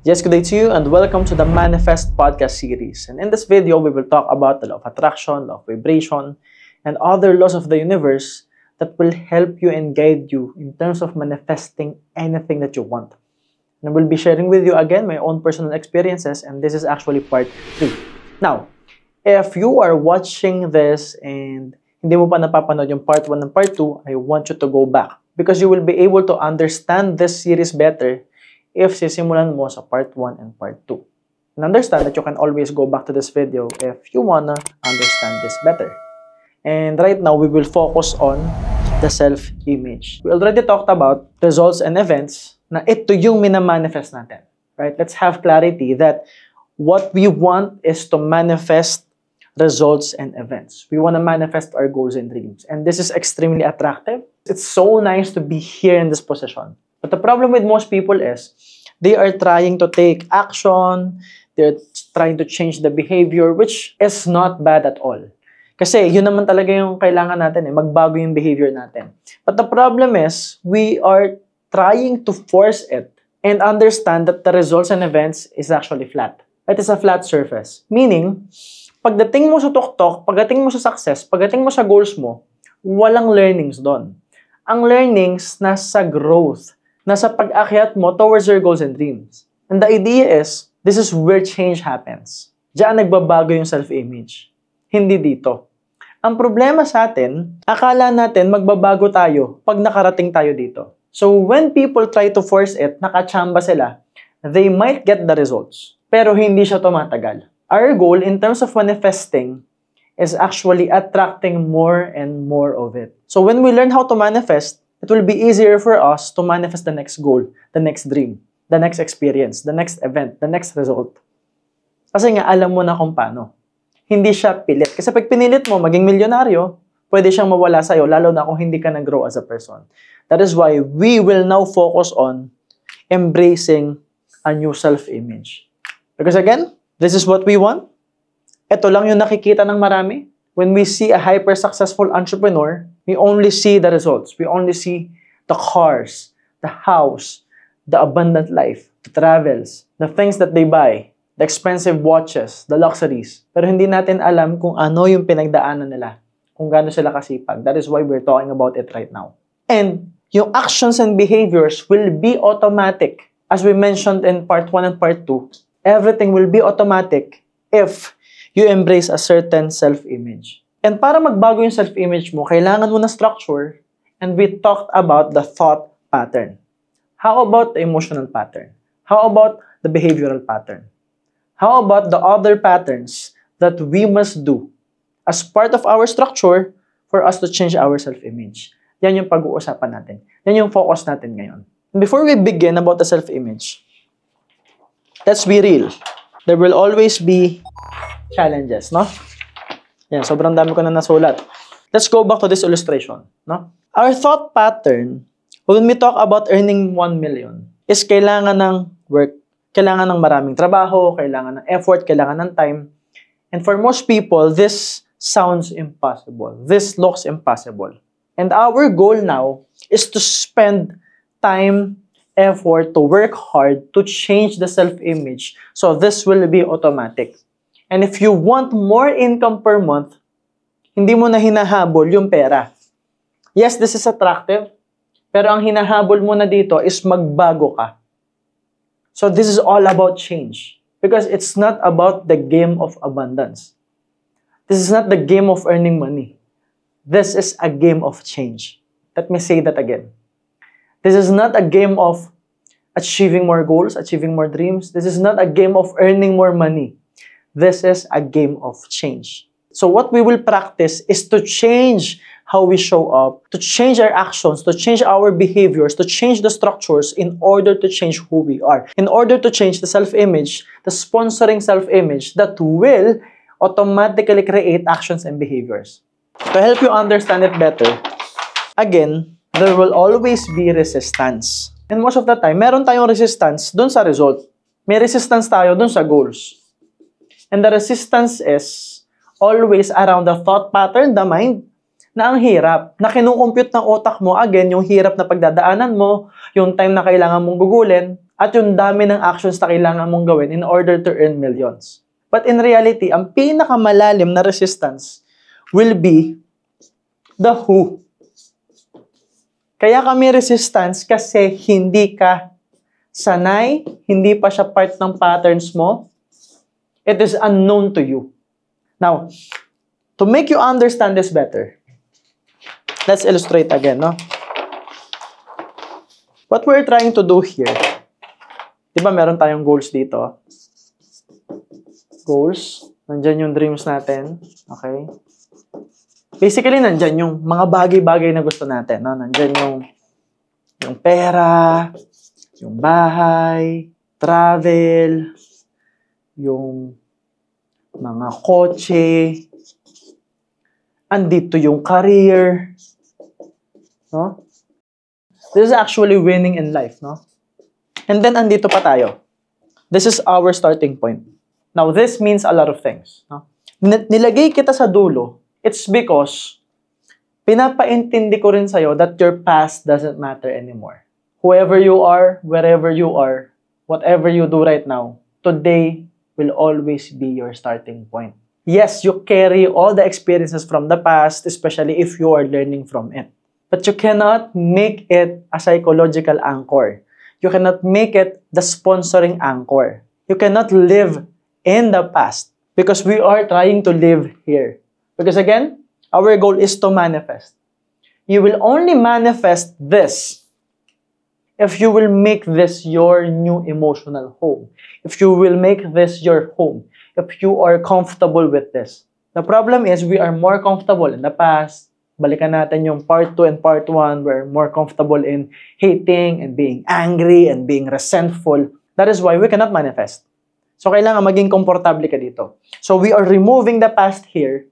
Yes, good day to you and welcome to the Manifest podcast series. And in this video, we will talk about the law of attraction, law of vibration, and other laws of the universe that will help you and guide you in terms of manifesting anything that you want. And I will be sharing with you again my own personal experiences, and this is actually part 3. Now, if you are watching this and hindi mo pa napapanood yung part 1 and part 2, I want you to go back because you will be able to understand this series better if sisimulan mo sa part 1 and part 2. And understand that you can always go back to this video if you wanna understand this better. And right now, we will focus on the self-image. We already talked about results and events na ito yung minamanifest natin. Right? Let's have clarity that what we want is to manifest results and events. We want to manifest our goals and dreams. And this is extremely attractive. It's so nice to be here in this position. But the problem with most people is they are trying to take action, they're trying to change the behavior, which is not bad at all. Kasi yun naman talaga yung kailangan natin, magbago yung behavior natin. But the problem is, we are trying to force it and understand that the results and events is actually flat. It is a flat surface. Meaning, pagdating mo sa tuktok, pagdating mo sa success, pagdating mo sa goals mo, walang learnings doon. Ang learnings nasa growth, nasa pag-akyat mo towards your goals and dreams. And the idea is, this is where change happens. Diyan nagbabago yung self-image. Hindi dito. Ang problema sa atin, akala natin magbabago tayo pag nakarating tayo dito. So when people try to force it, nakachamba sila, they might get the results. Pero hindi siya tumatagal. Our goal in terms of manifesting is actually attracting more and more of it. So when we learn how to manifest, it will be easier for us to manifest the next goal, the next dream, the next experience, the next event, the next result. Kasi nga, alam mo na kung paano. Hindi siya pilit. Kasi pag pinilit mo maging milyonaryo, pwede siyang mawala sa'yo, lalo na kung hindi ka nag-grow as a person. That is why we will now focus on embracing a new self-image. Because again, this is what we want. Ito lang yung nakikita ng marami. When we see a hyper-successful entrepreneur, we only see the results. We only see the cars, the house, the abundant life, the travels, the things that they buy, the expensive watches, the luxuries. Pero hindi natin alam kung ano yung pinagdaanan nila, kung gaano sila kasipag. That is why we're talking about it right now. And yung actions and behaviors will be automatic. As we mentioned in part 1 and part 2, everything will be automatic if you embrace a certain self-image. And para magbago yung self-image mo, kailangan mo na structure, and we talked about the thought pattern. How about the emotional pattern? How about the behavioral pattern? How about the other patterns that we must do as part of our structure for us to change our self-image? Yan yung pag-uusapan natin. Yan yung focus natin ngayon. And before we begin about the self-image, let's be real. There will always be challenges, no? Yan, sobrang dami ko na nasulat. Let's go back to this illustration, no? Our thought pattern, when we talk about earning 1 million, is kailangan ng work, kailangan ng maraming trabaho, kailangan ng effort, kailangan ng time. And for most people, this sounds impossible. This looks impossible. And our goal now is to spend time, effort, to work hard, to change the self-image. So this will be automatic. And if you want more income per month, hindi mo na hinahabol yung pera. Yes, this is attractive, pero ang hinahabol mo na dito is magbago ka. So this is all about change. Because it's not about the game of abundance. This is not the game of earning money. This is a game of change. Let me say that again. This is not a game of achieving more goals, achieving more dreams. This is not a game of earning more money. This is a game of change. So what we will practice is to change how we show up, to change our actions, to change our behaviors, to change the structures in order to change who we are. In order to change the self-image, the sponsoring self-image that will automatically create actions and behaviors. To help you understand it better, again, there will always be resistance. And most of the time, meron tayong resistance dun sa result. May resistance tayo dun sa goals. And the resistance is always around the thought pattern, the mind, na ang hirap, na kinukompute ng utak mo, again, yung hirap na pagdadaanan mo, yung time na kailangan mong gugulin, at yung dami ng actions na kailangan mong gawin in order to earn millions. But in reality, ang pinakamalalim na resistance will be the who. Kaya kami resistance kasi hindi ka sanay, hindi pa siya part ng patterns mo. It is unknown to you. Now, to make you understand this better, let's illustrate again, no? What we're trying to do here, di ba meron tayong goals dito? Goals. Nandyan yung dreams natin. Okay? Basically, nandyan yung mga bagay-bagay na gusto natin. No? Nandyan yung pera, yung bahay, travel, yung mga kotse, andito yung career. No? This is actually winning in life. No? And then, andito pa tayo. This is our starting point. Now, this means a lot of things. No? Nilagay kita sa dulo, it's because pinapaintindi ko rin sa'yo that your past doesn't matter anymore. Whoever you are, wherever you are, whatever you do right now, today will always be your starting point. Yes, you carry all the experiences from the past, especially if you are learning from it. But you cannot make it a psychological anchor. You cannot make it the sponsoring anchor. You cannot live in the past because we are trying to live here. Because again, our goal is to manifest. You will only manifest this if you will make this your new emotional home. If you will make this your home. If you are comfortable with this. The problem is we are more comfortable in the past. Balikan natin yung part 2 and part 1. We're more comfortable in hating and being angry and being resentful. That is why we cannot manifest. So, kailangan maging komportable ka dito. So, we are removing the past here,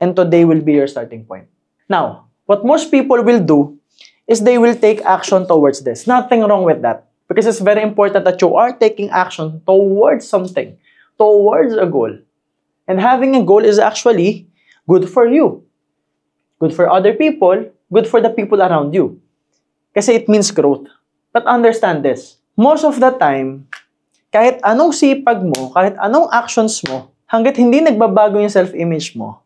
and today will be your starting point. Now, what most people will do is they will take action towards this. Nothing wrong with that. Because it's very important that you are taking action towards something, towards a goal. And having a goal is actually good for you. Good for other people, good for the people around you. Kasi it means growth. But understand this. Most of the time, kahit anong sipag mo, kahit anong actions mo, hanggat hindi nagbabago yung self-image mo,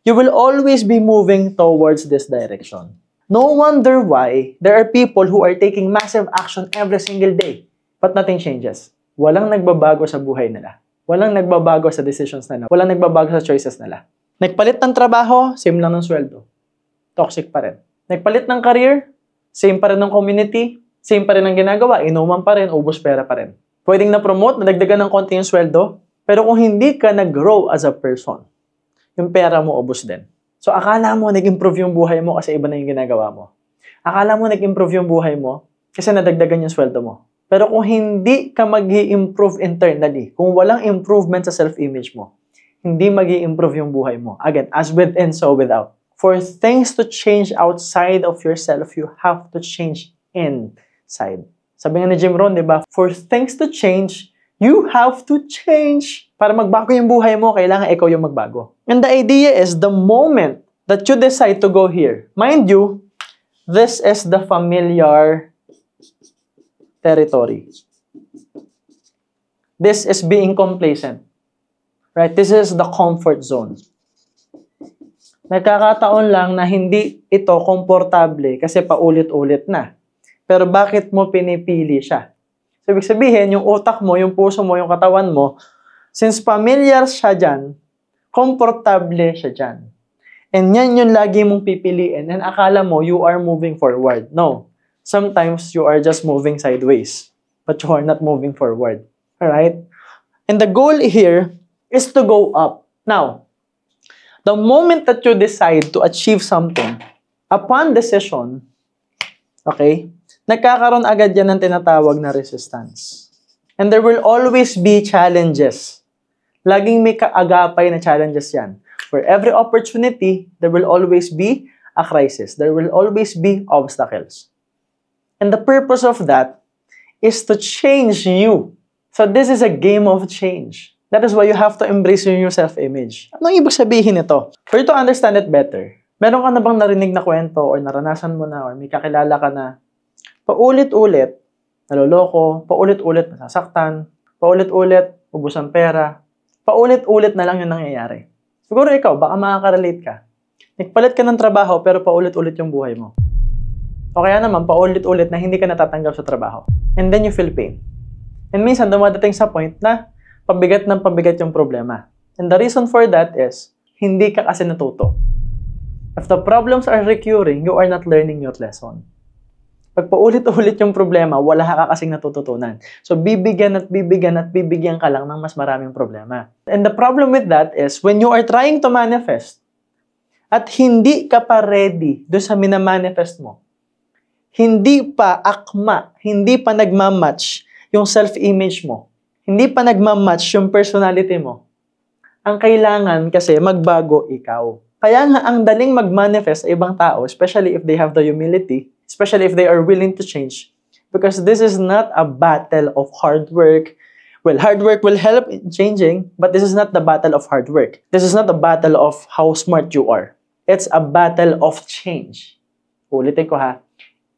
you will always be moving towards this direction. No wonder why there are people who are taking massive action every single day, but nothing changes. Walang nagbabago sa buhay nila. Walang nagbabago sa decisions nila. Walang nagbabago sa choices nila. Nagpalit ng trabaho, same lang ng sweldo. Toxic pa rin. Nagpalit ng career, same pa rin ng community, same pa rin ang ginagawa, inuman pa rin, ubos pera pa rin. Pwedeng na-promote, nadagdagan ng konti yung sweldo, pero kung hindi ka nag-grow as a person, yung pera mo ubos din. So, akala mo nag-improve yung buhay mo kasi iba na yung ginagawa mo. Akala mo nag-improve yung buhay mo kasi nadagdagan yung sweldo mo. Pero kung hindi ka mag-i-improve internally, kung walang improvement sa self-image mo, hindi mag-i-improve yung buhay mo. Again, as within, so without. For things to change outside of yourself, you have to change inside. Sabi nga ni Jim Rohn, di ba? For things to change, you have to change. Para magbago yung buhay mo, kailangan ikaw yung magbago. And the idea is, the moment that you decide to go here, mind you, this is the familiar territory. This is being complacent. Right? This is the comfort zone. Nagkakataon lang na hindi ito komportable kasi paulit-ulit na. Pero bakit mo pinipili siya? So, ibig sabihin, yung utak mo, yung puso mo, yung katawan mo, since familiar siya dyan, komportable siya dyan. And yan yung lagi mong pipiliin. And akala mo, you are moving forward. No. Sometimes, you are just moving sideways. But you are not moving forward. Alright? And the goal here is to go up. Now, the moment that you decide to achieve something, upon decision, okay, nagkakaroon agad yan ng tinatawag na resistance. And there will always be challenges. Laging may kaagapay na challenges yan. For every opportunity, there will always be a crisis. There will always be obstacles. And the purpose of that is to change you. So this is a game of change. That is why you have to embrace your new self-image. Anong ibig sabihin nito? For you to understand it better, meron ka na bang narinig na kwento or naranasan mo na or may kakilala ka na paulit-ulit, naloloko, paulit-ulit nasasaktan, paulit-ulit ubos ang pera, paulit-ulit na lang yung nangyayari. Siguro ikaw, baka makaka-relate ka. Nagpalit ka ng trabaho pero paulit-ulit yung buhay mo. O kaya naman, paulit-ulit na hindi ka natatanggap sa trabaho. And then you feel pain. And minsan, dumadating sa point na pabigat ng pabigat yung problema. And the reason for that is, hindi ka kasi natuto. If the problems are recurring, you are not learning your lesson. Pag paulit-ulit yung problema, wala ka kasing natututunan. So, bibigyan at bibigyan at bibigyan ka lang ng mas maraming problema. And the problem with that is, when you are trying to manifest, at hindi ka pa ready doon sa minamanifest mo, hindi pa akma, hindi pa nagmamatch yung self-image mo, hindi pa nagmamatch yung personality mo, ang kailangan kasi magbago ikaw. Kaya nga, ang daling mag-manifest sa ibang tao, especially if they have the humility, especially if they are willing to change. Because this is not a battle of hard work. Well, hard work will help in changing, but this is not the battle of hard work. This is not a battle of how smart you are. It's a battle of change. Ulitin ko ha.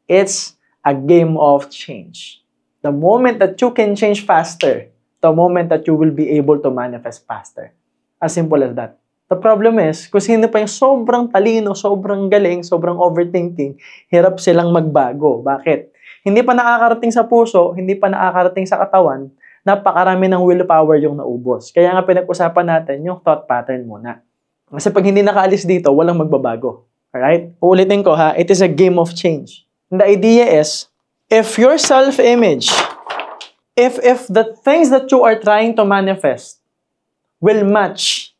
It's a game of change. The moment that you can change faster, the moment that you will be able to manifest faster. As simple as that. The problem is, kung sino pa yung sobrang talino, sobrang galing, sobrang overthinking, hirap silang magbago. Bakit? Hindi pa nakakarating sa puso, hindi pa nakakarating sa katawan, napakarami ng willpower yung naubos. Kaya nga pinag-usapan natin yung thought pattern muna. Kasi pag hindi nakaalis dito, walang magbabago. Alright? Uulitin ko ha, it is a game of change. And the idea is, if your self-image, if the things that you are trying to manifest will match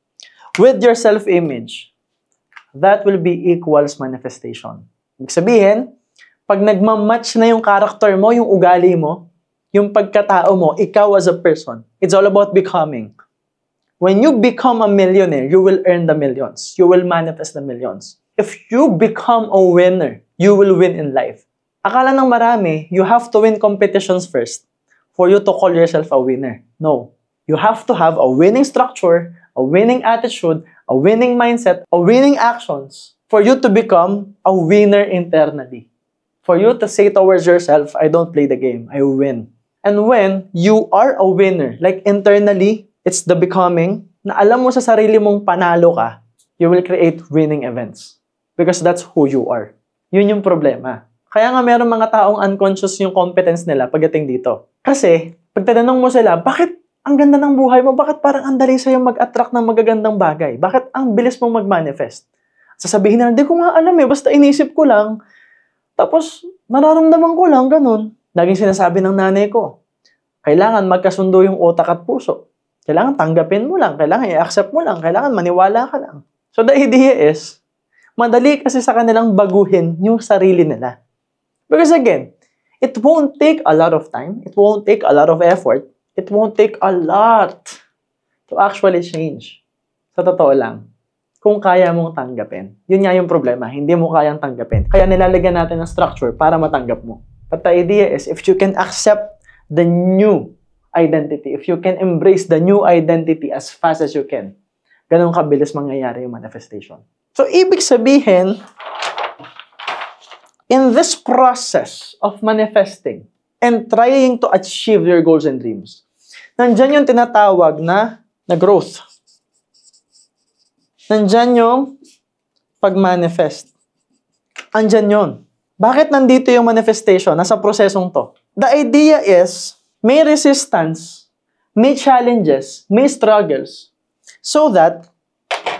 with your self-image, that will be equals manifestation. Ibig sabihin, pag nagmamatch na yung character mo, yung ugali mo, yung pagkatao mo, ikaw as a person, it's all about becoming. When you become a millionaire, you will earn the millions. You will manifest the millions. If you become a winner, you will win in life. Akala ng marami, you have to win competitions first for you to call yourself a winner. No. You have to have a winning structure, a winning attitude, a winning mindset, a winning actions for you to become a winner internally. For you to say towards yourself, I don't play the game, I win. And when you are a winner, like internally, it's the becoming, na alam mo sa sarili mong panalo ka, you will create winning events. Because that's who you are. Yun yung problema. Kaya nga meron mga taong unconscious yung competence nila pagdating dito. Kasi, pag tanong mo sila, bakit ang ganda ng buhay mo? Bakit parang ang dali sa'yo mag-attract ng magagandang bagay? Bakit ang bilis mong mag-manifest? Sasabihin na, hindi ko nga alam basta inisip ko lang. Tapos, nararamdaman ko lang, ganun. Laging sinasabi ng nanay ko, kailangan magkasundo yung utak at puso. Kailangan tanggapin mo lang. Kailangan i-accept mo lang. Kailangan maniwala ka lang. So, the idea is, madali kasi sa kanilang baguhin yung sarili nila. Because again, it won't take a lot of time. It won't take a lot of effort. It won't take a lot to actually change. Sa totoo lang, kung kaya mong tanggapin. Yun nga yung problema, hindi mo kayang tanggapin. Kaya nilalagyan natin ng structure para matanggap mo. But the idea is, if you can accept the new identity, if you can embrace the new identity as fast as you can, ganun kabilis mangyayari yung manifestation. So, ibig sabihin, in this process of manifesting and trying to achieve your goals and dreams, nandyan yung tinatawag na growth. Nandyan yung pag-manifest. Andyan yun. Bakit nandito yung manifestation? Nasa prosesong to. The idea is, may resistance, may challenges, may struggles, so that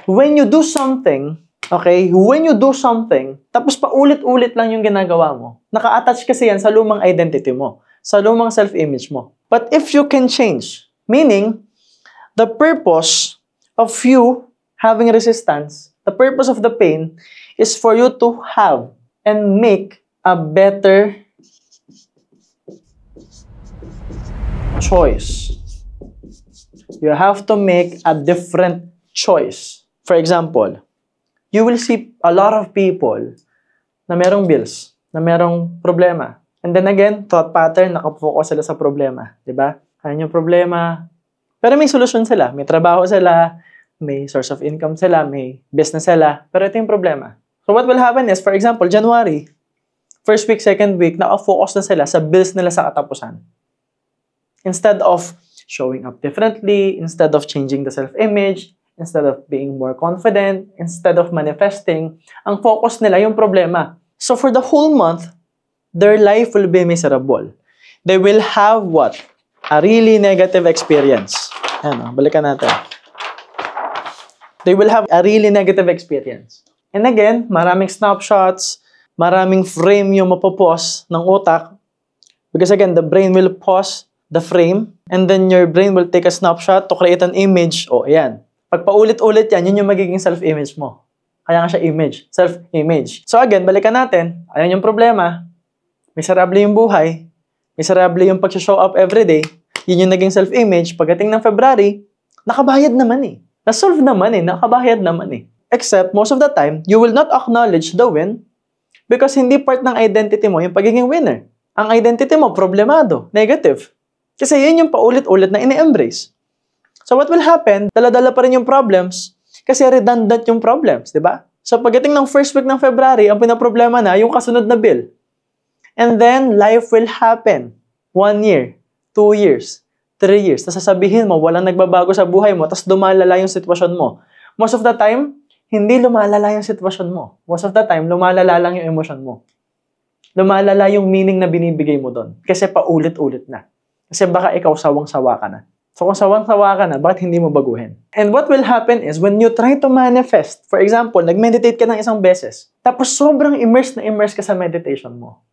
when you do something, okay, when you do something, tapos paulit-ulit lang yung ginagawa mo, naka-attach kasi yan sa lumang identity mo, sa lumang self-image mo. But if you can change, meaning, the purpose of you having resistance, the purpose of the pain, is for you to have and make a better choice. You have to make a different choice. For example, you will see a lot of people na merong bills, na merong problema. And then again, thought pattern, nakafocus sila sa problema. Diba? Kaya yung problema. Pero may solusyon sila. May trabaho sila, may source of income sila, may business sila. Pero ito yung problema. So what will happen is, for example, January, first week, second week, naka-focus na sila sa bills nila sa katapusan. Instead of showing up differently, instead of changing the self-image, instead of being more confident, instead of manifesting, ang focus nila yung problema. So for the whole month, their life will be miserable. They will have what? A really negative experience. Ayan, balikan natin. They will have a really negative experience. And again, maraming snapshots, maraming frame yung mapopost ng utak. Because again, the brain will pause the frame and then your brain will take a snapshot to create an image. O, ayan. Pag paulit-ulit yan, yun yung magiging self-image mo. Kaya nga siya image, self-image. So again, balikan natin. Ayan yung problema. Miserable yung buhay. Miserable yung pag-show up everyday. Yun yung naging self-image. Pagdating ng February, nakabayad naman eh. Na-solve naman eh. Nakabayad naman eh. Except, most of the time, you will not acknowledge the win because hindi part ng identity mo yung pagiging winner. Ang identity mo, problemado, negative. Kasi yun yung paulit-ulit na ini-embrace. So what will happen, dala-dala pa rin yung problems kasi redundant yung problems, di ba? So pagdating ng first week ng February, ang pinaproblema na yung kasunod na bill. And then, life will happen. 1 year, 2 years, 3 years. Tapos sasabihin mo, walang nagbabago sa buhay mo, tapos lumalala yung sitwasyon mo. Most of the time, hindi lumalala yung sitwasyon mo. Most of the time, lumalala lang yung emosyon mo. Lumalala yung meaning na binibigay mo doon. Kasi paulit-ulit na. Kasi baka ikaw sawang-sawa ka na. So kung sawang-sawa ka na, bakit hindi mo baguhin? And what will happen is, when you try to manifest, for example, nag-meditate ka ng isang beses, tapos sobrang immerse na immerse ka sa meditation mo.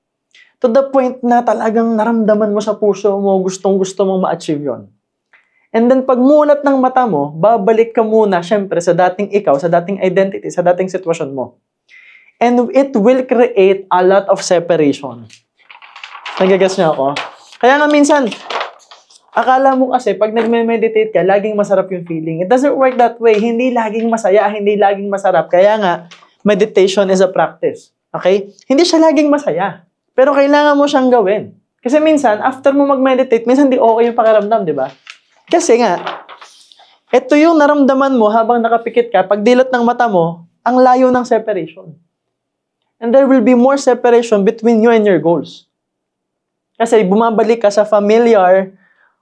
To the point na talagang naramdaman mo sa puso mo, gustong-gusto mong ma-achieve yun. And then pag mulat ng mata mo, babalik ka muna syempre sa dating ikaw, sa dating identity, sa dating sitwasyon mo. And it will create a lot of separation. Nagagets niyo ako? Kaya nga minsan, akala mo kasi pag nagme-meditate ka, laging masarap yung feeling. It doesn't work that way. Hindi laging masaya, hindi laging masarap. Kaya nga, meditation is a practice. Okay? Hindi siya laging masaya. Pero kailangan mo siyang gawin. Kasi minsan, after mo mag-meditate, minsan di okay yung pakiramdam, di ba? Kasi nga, ito yung naramdaman mo habang nakapikit ka, pag dilat ng mata mo, ang layo ng separation. And there will be more separation between you and your goals. Kasi bumabalik ka sa familiar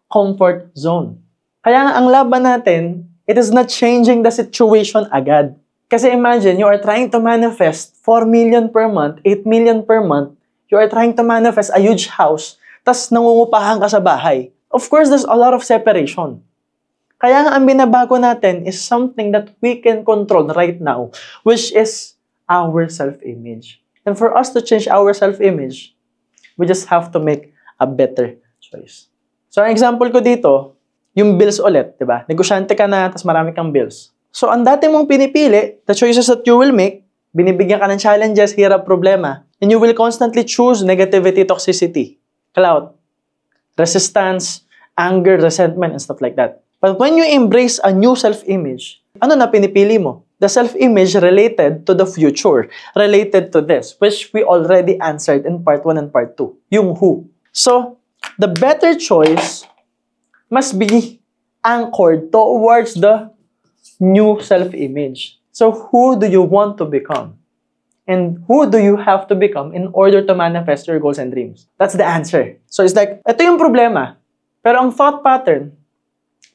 comfort zone. Kaya nga, ang laban natin, it is not changing the situation agad. Kasi imagine, you are trying to manifest 4 million per month, 8 million per month, you are trying to manifest a huge house, tas nangungupahan ka sa bahay. Of course, there's a lot of separation. Kaya nga ang binabago natin is something that we can control right now, which is our self-image. And for us to change our self-image, we just have to make a better choice. So, ang example ko dito, yung bills ulit, di ba? Negosyante ka na, tas marami kang bills. So, ang dati mong pinipili, the choices that you will make, binibigyan ka ng challenges, hirap, problema, and you will constantly choose negativity, toxicity, clout, resistance, anger, resentment, and stuff like that. But when you embrace a new self-image, ano na pinipili mo? The self-image related to the future, related to this, which we already answered in part 1 and part 2, yung who. So, the better choice must be anchored towards the new self-image. So, who do you want to become? And who do you have to become in order to manifest your goals and dreams? That's the answer. So, it's like, ito yung problema. Pero ang thought pattern,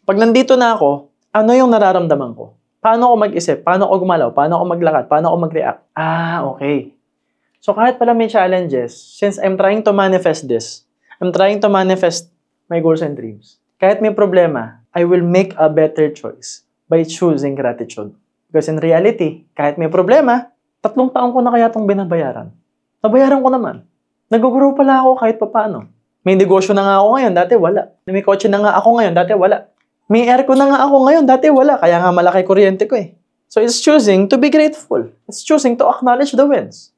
pag nandito na ako, ano yung nararamdaman ko? Paano ako mag-isip? Paano ako gumalaw? Paano ako maglakad? Paano ako mag-react? Okay. So, kahit pala may challenges, since I'm trying to manifest this, I'm trying to manifest my goals and dreams. Kahit may problema, I will make a better choice by choosing gratitude. Because in reality, kahit may problema, 3 taon ko na kaya itong binabayaran. Nabayaran ko naman. Nag-grow pala ako kahit papaano. May negosyo na nga ako ngayon, dati wala. May kotse na nga ako ngayon, dati wala. May aircon na nga ako ngayon, dati wala. Kaya nga malaki kuryente ko eh. So it's choosing to be grateful. It's choosing to acknowledge the wins.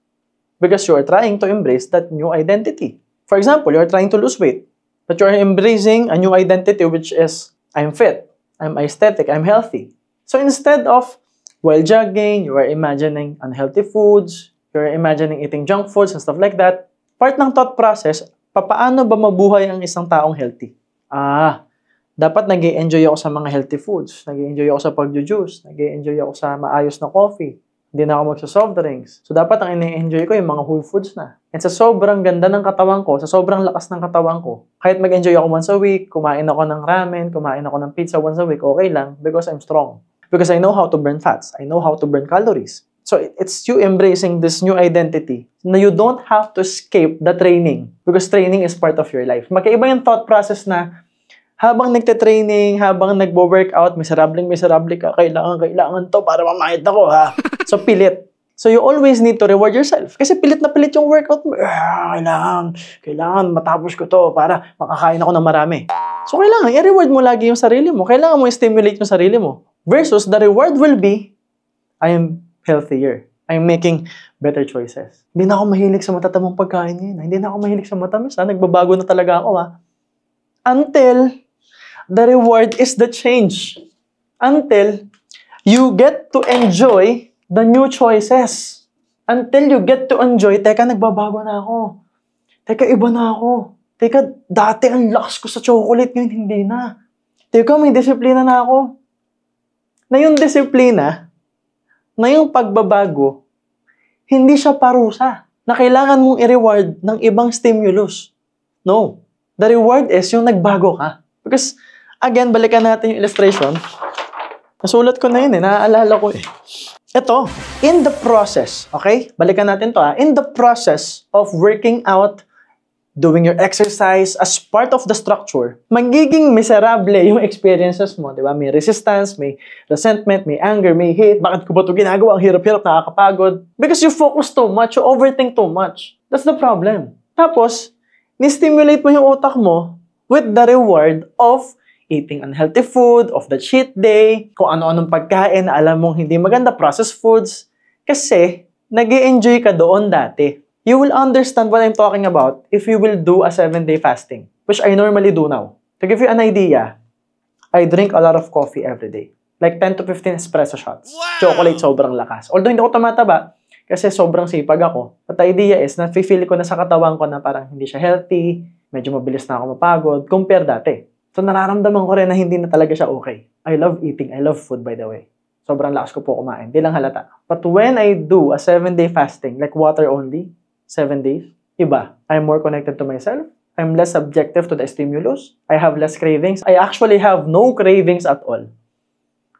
Because you are trying to embrace that new identity. For example, you are trying to lose weight. But you are embracing a new identity which is, I'm fit, I'm aesthetic, I'm healthy. So instead of while jogging, you are imagining unhealthy foods, you are imagining eating junk foods and stuff like that. Part ng thought process, papaano ba mabuhay ang isang taong healthy? Dapat nag-i-enjoy ako sa mga healthy foods. Nag-i-enjoy ako sa pag-juice. Nag-i-enjoy ako sa maayos na coffee. Hindi na ako magsa-soft drinks. So, dapat ang ini-enjoy ko yung mga whole foods na. And sa sobrang ganda ng katawan ko, sa sobrang lakas ng katawan ko, kahit mag-enjoy ako once a week, kumain ako ng ramen, kumain ako ng pizza once a week, okay lang because I'm strong. Because I know how to burn fats. I know how to burn calories. So, it's you embracing this new identity na you don't have to escape the training because training is part of your life. Magkaiba yung thought process na habang nagte-training, habang nagbo-workout, miserable ka, kailangan to para mamahit ako, ha? So, pilit. So, you always need to reward yourself. Kasi pilit na pilit yung workout mo. Kailangan matapos ko to para makakain ako ng marami. So, kailangan i-reward mo lagi yung sarili mo. Kailangan mo i-stimulate yung sarili mo. Versus, the reward will be, I am healthier. I'm making better choices. Hindi na ako mahilig sa matatamang pagkain ngayon. Hindi na ako mahilig sa matamis. Nagbabago na talaga ako, ha? Until the reward is the change. Until you get to enjoy the new choices. Until you get to enjoy, teka, nagbabago na ako. Teka, iba na ako. Teka, dati ang lakas ko sa chocolate, ngayon hindi na. Teka, may disiplina na ako. Na yung disiplina, na yung pagbabago, hindi siya parusa. Na kailangan mong i-reward ng ibang stimulus. No. The reward is yung nagbago ka. Because, again, balikan natin yung illustration. Nasulat ko na yun naaalala ko Ito, in the process, okay? Balikan natin to In the process of working out, doing your exercise as part of the structure, magiging miserable yung experiences mo, di ba? May resistance, may resentment, may anger, may hate. Bakit ko ba ito ginagawa? Ang hirap-hirap, nakakapagod. Because you focus too much, you overthink too much. That's the problem. Tapos, ni-stimulate mo yung utak mo with the reward of eating unhealthy food, of the cheat day, kung ano-anong pagkain na alam mong hindi maganda, processed foods. Kasi, nag-e-enjoy ka doon dati. You will understand what I'm talking about if you will do a 7-day fasting, which I normally do now. To give you an idea, I drink a lot of coffee every day. Like 10 to 15 espresso shots. Wow! Chocolate sobrang lakas. Although hindi ako tumataba, kasi sobrang sipag ako. But the idea is, na-feel ko na sa katawan ko na parang hindi siya healthy, medyo mabilis na ako mapagod, compare dati. So, nararamdaman ko rin na hindi na talaga siya okay. I love eating. I love food, by the way. Sobrang lakas ko po kumain. Di lang halata. But when I do a 7-day fasting, like water only, 7 days, iba. I'm more connected to myself. I'm less subjective to the stimulus. I have less cravings. I actually have no cravings at all.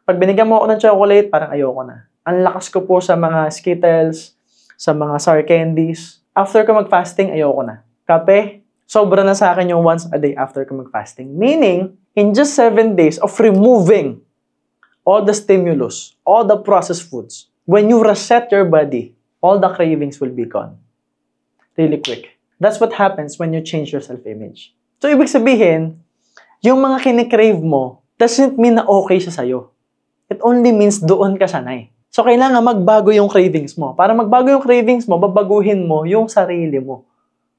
Pag binigyan mo ako ng chocolate, parang ayoko na. Ang lakas ko po sa mga Skittles, sa mga sour candies. After ko mag-fasting, ayoko na. Kape, sobra na sa akin yung once a day after ko mag-fasting. Meaning, in just 7 days of removing all the stimulus, all the processed foods, when you reset your body, all the cravings will be gone. Really quick. That's what happens when you change your self-image. So, ibig sabihin, yung mga kinikrave mo doesn't mean na okay siya sa'yo. It only means doon ka sanay. So, kailangan magbago yung cravings mo. Para magbago yung cravings mo, babaguhin mo yung sarili mo.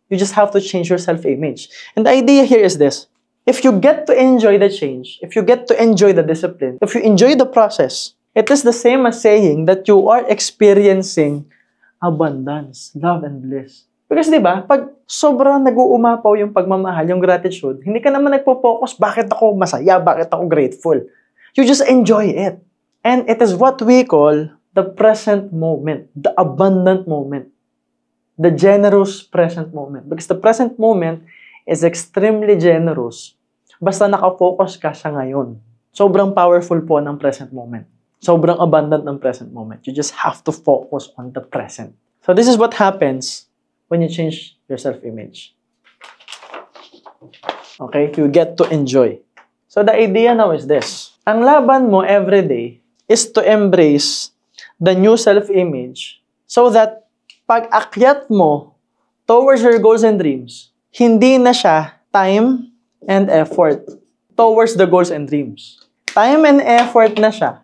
You just have to change your self-image. And the idea here is this. If you get to enjoy the change, if you get to enjoy the discipline, if you enjoy the process, it is the same as saying that you are experiencing abundance, love, and bliss. Because diba, pag sobrang nag-uumapaw yung pagmamahal, yung gratitude, hindi ka naman nagpo-focus, bakit ako masaya, bakit ako grateful. You just enjoy it. And it is what we call the present moment, the abundant moment. The generous present moment. Because the present moment is extremely generous. Basta nakafocus ka sa ngayon. Sobrang powerful po ng present moment. Sobrang abundant ng present moment. You just have to focus on the present. So this is what happens when you change your self-image. Okay? You get to enjoy. So the idea now is this. Ang laban mo every day is to embrace the new self-image so that pag-akyat mo towards your goals and dreams, hindi na siya time and effort towards the goals and dreams. Time and effort na siya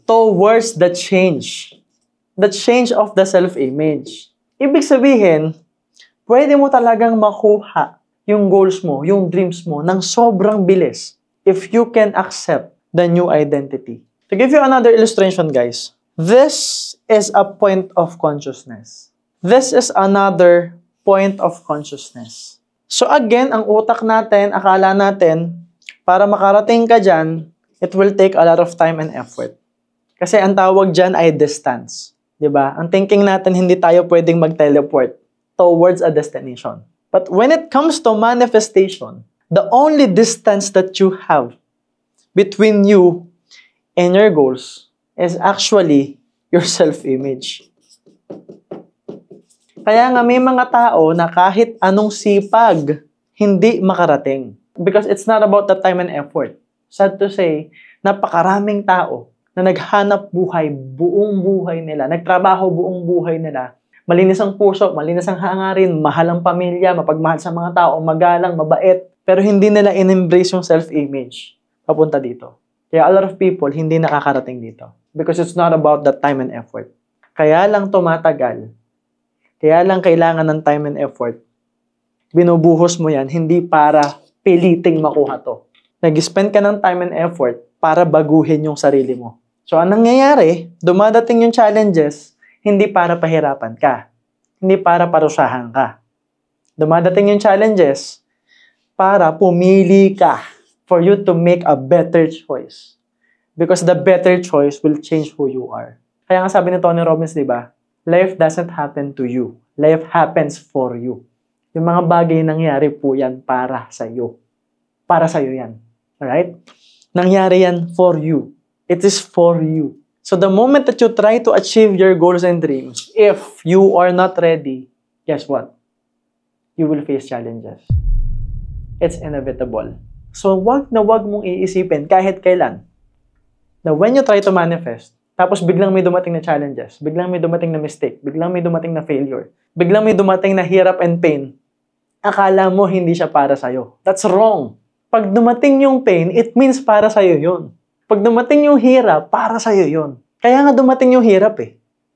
towards the change. The change of the self-image. Ibig sabihin, pwede mo talagang makuha yung goals mo, yung dreams mo, ng sobrang bilis if you can accept the new identity. To give you another illustration, guys, this is a point of consciousness. This is another point of consciousness. So again, ang utak natin, akala natin, para makarating ka dyan, it will take a lot of time and effort. Kasi ang tawag dyan ay distance. 'Di ba? Ang thinking natin, hindi tayo pwedeng mag-teleport towards a destination. But when it comes to manifestation, the only distance that you have between you and your goals is actually your self-image. Kaya nga may mga tao na kahit anong sipag, hindi makarating. Because it's not about the time and effort. Sad to say, napakaraming tao na naghanap buhay buong buhay nila, nagtrabaho buong buhay nila, malinis ang puso, malinis ang hangarin, mahal ang pamilya, mapagmahal sa mga tao, magalang, mabait, pero hindi nila in-embrace yung self-image papunta dito. Kaya a lot of people hindi nakakarating dito because it's not about the time and effort. Kaya lang tumatagal, kaya lang kailangan ng time and effort. Binubuhos mo yan, hindi para piliting makuha to. Nag-spend ka ng time and effort para baguhin yung sarili mo. So, anong nangyayari? Dumadating yung challenges, hindi para pahirapan ka. Hindi para parusahan ka. Dumadating yung challenges para pumili ka for you to make a better choice. Because the better choice will change who you are. Kaya nga sabi ni Tony Robbins, di ba? Life doesn't happen to you. Life happens for you. Yung mga bagay nangyari po yan para sa iyo. Para sa iyo yan. Alright? Nangyari yan for you. It is for you. So the moment that you try to achieve your goals and dreams, if you are not ready, guess what? You will face challenges. It's inevitable. So wag na wag mong iisipin kahit kailan na when you try to manifest, tapos biglang may dumating na challenges, biglang may dumating na mistake, biglang may dumating na failure, biglang may dumating na hirap and pain, akala mo hindi siya para sa'yo. That's wrong. Pag dumating yung pain, it means para sa'yo yun. Pag dumating yung hirap, para sa'yo yun. Kaya nga dumating yung hirap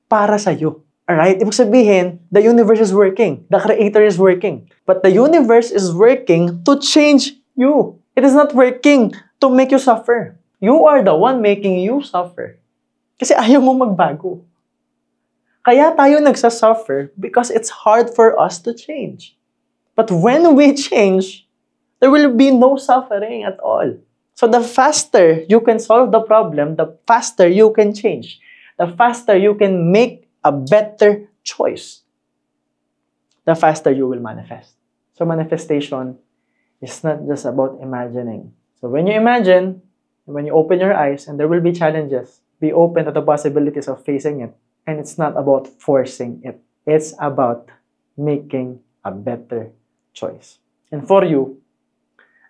para sa'yo. Alright? Ibig sabihin, the universe is working. The Creator is working. But the universe is working to change you. It is not working to make you suffer. You are the one making you suffer. Kasi ayaw mo magbago. Kaya tayo nagsasuffer because it's hard for us to change. But when we change, there will be no suffering at all. So the faster you can solve the problem, the faster you can change. The faster you can make a better choice. The faster you will manifest. So manifestation is not just about imagining. So when you imagine, when you open your eyes and there will be challenges, be open to the possibilities of facing it. And it's not about forcing it. It's about making a better choice. And for you,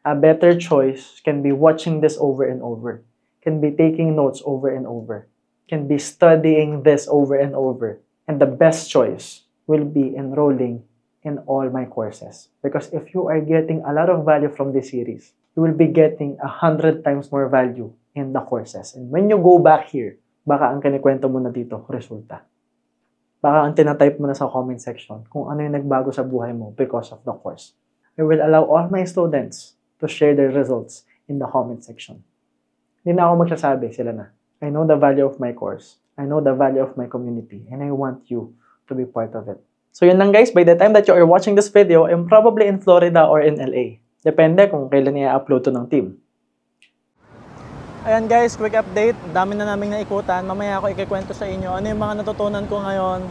a better choice can be watching this over and over, can be taking notes over and over, can be studying this over and over. And the best choice will be enrolling in all my courses. Because if you are getting a lot of value from this series, you will be getting 100 times more value in the courses. And when you go back here, baka ang kinikwento mo na dito, resulta. Baka ang tinatype mo na sa comment section kung ano yung nagbago sa buhay mo because of the course. I will allow all my students to share their results in the comment section. Hindi na ako magsasabi, sila na. I know the value of my course. I know the value of my community. And I want you to be part of it. So yun lang guys, by the time that you are watching this video, I'm probably in Florida or in LA. Depende kung kailan i-upload to ng team. Ayan guys, quick update. Dami na naming naikutan. Mamaya ako ikikwento sa inyo ano yung mga natutunan ko ngayon.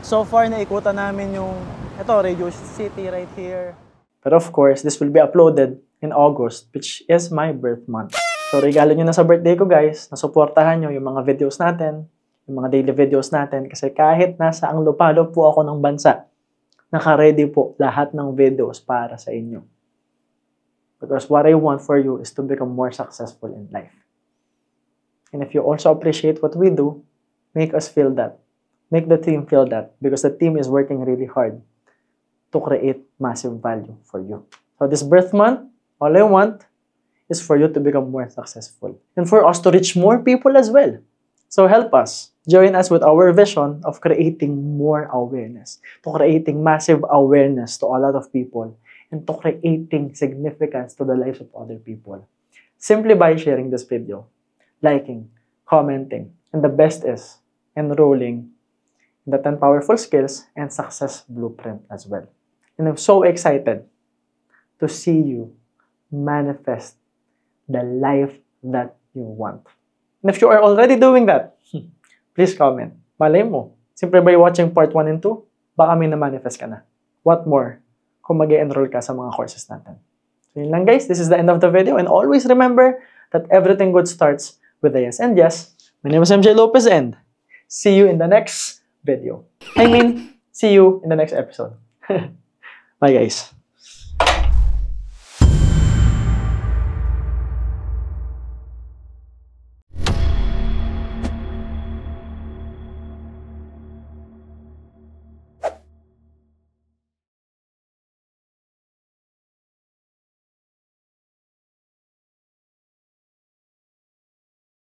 So far, naikutan namin yung Radio City right here. But of course, this will be uploaded in August, which is my birth month. So regalo nyo na sa birthday ko guys, nasuportahan nyo yung mga videos natin, yung mga daily videos natin, kasi kahit nasa ang lupalo po ako ng bansa, naka-ready po lahat ng videos para sa inyo. Because what I want for you is to become more successful in life. And if you also appreciate what we do, make us feel that. Make the team feel that, because the team is working really hard to create massive value for you. So this birth month, all I want is for you to become more successful and for us to reach more people as well. So help us. Join us with our vision of creating more awareness, to creating massive awareness to a lot of people, and to creating significance to the lives of other people. Simply by sharing this video, liking, commenting, and the best is enrolling in the 10 Powerful Skills and Success Blueprint as well. And I'm so excited to see you manifest the life that you want. And if you are already doing that, please comment. Malay mo, simply by watching part 1 and 2, baka may na-manifest ka na. What more kung mag-enroll ka sa mga courses natin. So yun lang guys, this is the end of the video, and always remember that everything good starts with a yes. And yes, my name is MJ Lopez, and see you in the next video. See you in the next episode. Bye guys.